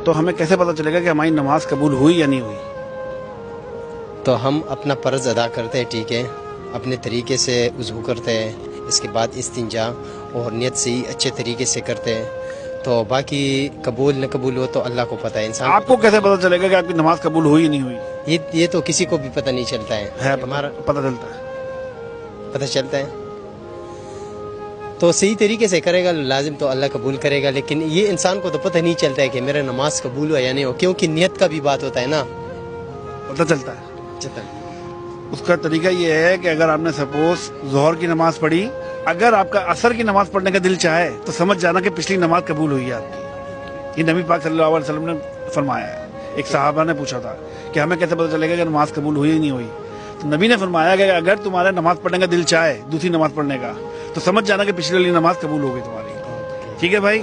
تو ہمیں کیسے پتہ چلے گا کہ ہماری نماز قبول ہوئی یا نہیں ہوئی؟ تو ہم اپنا فرض ادا کرتے ہیں، ٹھیک ہے، اپنے طریقے سے وضو کرتے ہیں، اس کے بعد استنجا اور نیت سے ہی اچھے طریقے سے کرتے ہیں، تو باقی قبول نہ قبول ہو تو اللہ کو پتہ ہے. انسان آپ کو کیسے پتہ چلے گا کہ آپ کی نماز قبول ہوئی یا نہیں ہوئی؟ یہ تو کسی کو بھی پتہ نہیں چلتا ہے. ہمارا پتہ چلتا ہے. پتہ چلتا ہے تو صحیح طریقے سے کرے گا لازم تو اللہ قبول کرے گا، لیکن یہ انسان کو تو پتہ نہیں چلتا ہے کہ میرا نماز قبول ہوا یا نہیں ہو، کیونکہ نیت کا بھی بات ہوتا ہے نا. پتہ چلتا ہے. اس کا طریقہ یہ ہے کہ اگر آپ نے سپوز ظہر کی نماز پڑھی، اگر آپ کا عصر کی نماز پڑھنے کا دل چاہے تو سمجھ جانا کہ پچھلی نماز قبول ہوئی ہے آپ کی. یہ نبی پاک صلی اللہ علیہ وسلم نے فرمایا ہے. ایک صحابہ نے پوچھا تھا کہ ہمیں کیسے پتہ چلے گا کہ نماز قبول ہوئی یا نہیں ہوئی؟ تو نبی نے فرمایا کہ اگر تمہارے نماز پڑھنے کا دل چاہے دوسری نماز پڑھنے کا تو سمجھ جانا کہ پچھلی والی نماز قبول ہو گئی تمہاری. ٹھیک ہے بھائی.